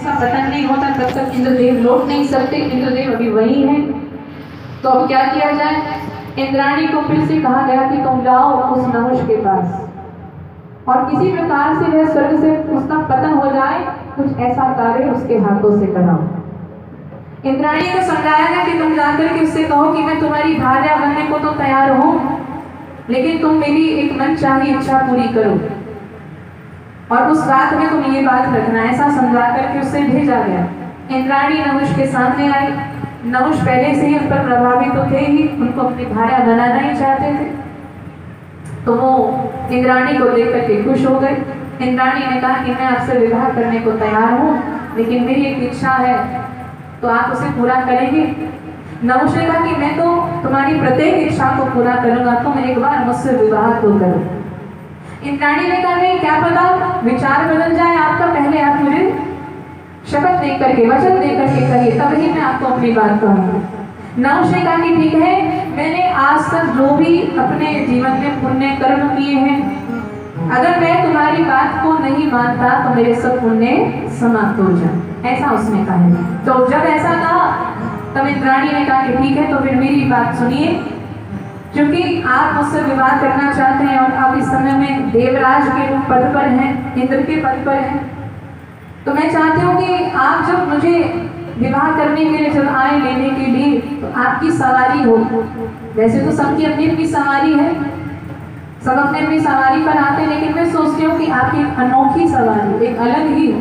का पतन नहीं होता तब तक इंद्रदेव लौट नहीं सकते। इंद्रदेव अभी वही है। तो अब क्या किया जाए? इंद्राणी को फिर से कहा गया कि तुम जाओ उस नहुष के पास और किसी प्रकार से वह स्वर्ग से उसका पतन हो जाए, कुछ ऐसा कार्य उसके हाथों से कराओ। इंद्राणी को समझाया गया कि तुम जाकर के उससे कहो कि मैं तुम्हारी भार्या बनने को तो तैयार हूं, लेकिन तुम मेरी एक मनचाही इच्छा पूरी करो और उस रात में तुम ये बात रखना। ऐसा समझा करके उससे भेजा गया। इंद्राणी नहुष के सामने आई। नहुष पहले से ही उन पर प्रभावित तो थे ही, उनको अपनी भार्या बनाना ही चाहते थे। तो वो इंद्राणी को देख करके खुश हो गए। इंद्राणी ने कहा कि मैं आपसे विवाह करने को तैयार हूँ, लेकिन मेरी एक इच्छा है, तो आप उसे पूरा करेंगे? नहुष ने कहा कि मैं तो तुम्हारी प्रत्येक इच्छा को पूरा करूंगा, तुम एक बार मुझसे विवाह तो करो। इंद्राणी ने कहा नहीं, क्या पता विचार बदल जाए आपका, पहले आप मुझे शपथ दे करके, वचन दे करके कहिए, तब ही मैं आपको अपनी बात कहूंगी। नहुष ने कहा कि ठीक है, मैंने आज तक जो भी अपने जीवन में पुण्य कर्म किए हैं, अगर मैं तुम्हारी बात को नहीं मानता तो मेरे सब पुण्य समाप्त हो जाए, ऐसा उसने कहा। तो जब ऐसा कहा तब इंद्राणी ने कहा कि ठीक है, तो फिर मेरी बात सुनिए, क्योंकि आप मुझसे विवाह करना चाहते हैं और आप इस समय में देवराज के पद पर हैं, इंद्र के पद पर हैं, तो मैं चाहती हूँ कि आप जब मुझे विवाह करने के लिए जब आए लेने के लिए, तो आपकी सवारी हो। वैसे तो सबकी अपनी अपनी सवारी है, सब अपने अपनी सवारी पर आते हैं, लेकिन मैं सोचती हूँ कि आपकी एक अनोखी सवारी, एक अलग ही हो।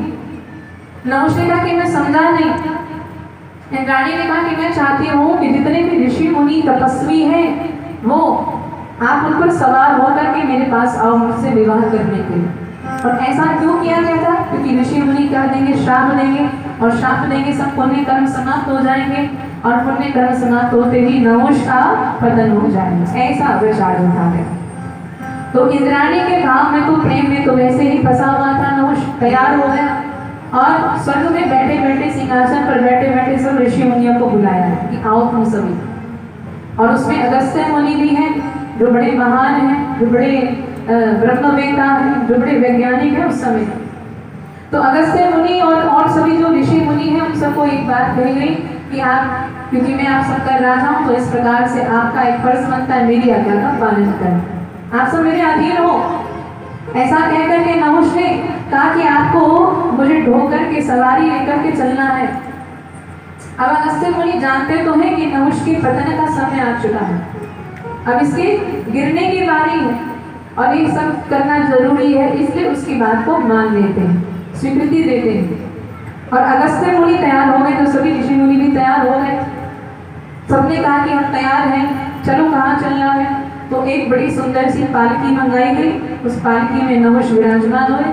नहुष ने कहा कि मैं समझा नहीं। इंद्राणी ने कहा कि मैं चाहती हूँ कि जितने भी ऋषि मुनि तपस्वी हैं, वो आप उन पर सवार होकर के मेरे पास आओ मुझसे विवाह करने के लिए। और ऐसा क्यों किया गया था? क्योंकि ऋषि मुनि क्या देंगे? श्राप देंगे, और श्राप देंगे सब पुण्य कर्म समाप्त हो जाएंगे, और पुण्य कर्म समाप्त होते ही नहुष का पतन हो जाएगा। ऐसा विचार उठा गया। तो इंद्राणी के भाव में तो, प्रेम में तो वैसे ही फंसा हुआ था नहुष, तैयार हो गया और स्वर्ग में बैठे बैठे, सिंहासन पर बैठे बैठे सब ऋषि मुनियों को बुलाया कि आओ तुम सभी। और उसमें अगस्त्य मुनि भी हैं, जो बड़े महान हैं, जो बड़े ब्रह्मवेत्ता हैं, जो बड़े वैज्ञानिक हैं उस समय। तो अगस्त्य मुनि और सभी जो ऋषि मुनि हैं, उन सबको एक बात कही गई कि आप, क्योंकि मैं आप सबका राजा हूँ, तो इस प्रकार से आपका एक फर्ज बनता है मेरी आज्ञा का पालन करना, आप सब मेरे अधीन हो। ऐसा कहकर के नहुष ने कहा कि आपको मुझे ढो करके सवारी लेकर के चलना है। अब अगस्त्य मुनि जानते तो हैं कि नहुष के पतन का समय आ चुका है, अब इसके गिरने की बारी है और ये सब करना जरूरी है, इसलिए उसकी बात को मान लेते हैं, स्वीकृति देते हैं। और अगस्त्य मुनि तैयार हो गए, तो सभी ऋषि मुनि भी तैयार हो गए। सबने कहा कि हम तैयार हैं, चलो कहाँ चलना है? तो एक बड़ी सुंदर सी पालकी मंगाई गई, उस पालकी में नहुष विराजमान हुए।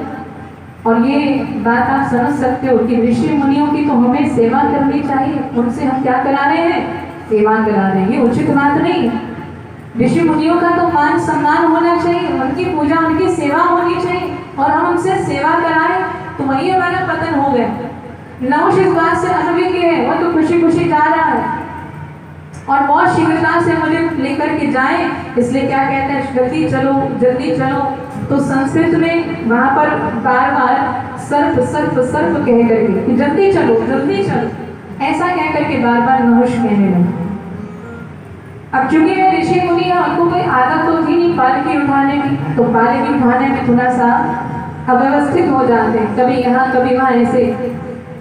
और ये बात आप समझ सकते हो कि ऋषि मुनियों की तो हमें सेवा करनी चाहिए, उनसे हम क्या करा रहे हैं? सेवा करा रहे हैं, ये उचित बात नहीं है। ऋषि मुनियों का तो मान सम्मान होना चाहिए, उनकी पूजा, उनकी सेवा होनी चाहिए, और हम उनसे सेवा कराएं तो वही हमारा पतन हो गया। नहुष इस बात से अनभिज्ञ है, वो तो खुशी खुशी जा रहा है और बहुत शीघ्रता से मुझे लेकर के जाए, इसलिए क्या कहते हैं? जल्दी चलो, जल्दी चलो। तो संस्कृत में वहां पर बार बार सर्प सर्प सर्प कह करके कि जल्दी चलो, जल्दी चलो, ऐसा कह करके बार बार नहुष कहने लगे। अब चूंकि वे ऋषि मुनि हैं, उनको कोई आदत तो थी नहीं पालकी उठाने की, तो पालकी उठाने में थोड़ा सा अव्यवस्थित हो जाते हैं, कभी यहाँ कभी वहाँ ऐसे।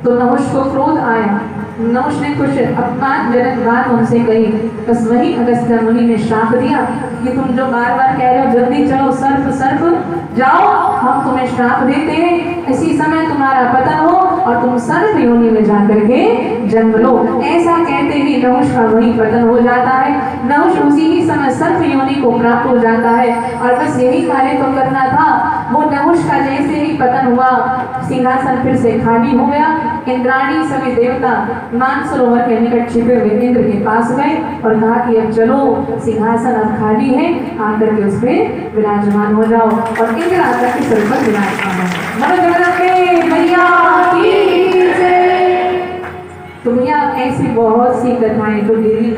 तो नहुष को क्रोध आया, नहुष ने कुछ अपमानजनक बात उनसे कही। बस वही अगस्त्य मुनि ने श्राप दिया कि तुम जो बार बार कह रहे हो जल्दी चलो, सर्प सर्प जाओ, हम तुम्हें श्राप देते हैं, इसी समय तुम्हारा पतन हो और तुम सर्प योनि में जाकर के जन्म लो। ऐसा कहते ही नहुष का वही पतन हो जाता है। नहुष उसी ही समय सर्प योनि को प्राप्त हो जाता है। और बस यही कार्य तो करना था। वो नहुष का जैसे ही पतन हुआ, सिंहासन फिर से खाली हो गया। इंद्राणी सभी देवता मानसरोवर के निकट छिपे हुए इंद्र के पास गए और कहा कि अब चलो, सिंहासन अब खाली है, आकर के उस पर विराजमान हो जाओ। और इंद्र आकर के सिर पर विराजमान हो। मैया की जय। तो भैया ऐसी बहुत सी कथाएं जो डेली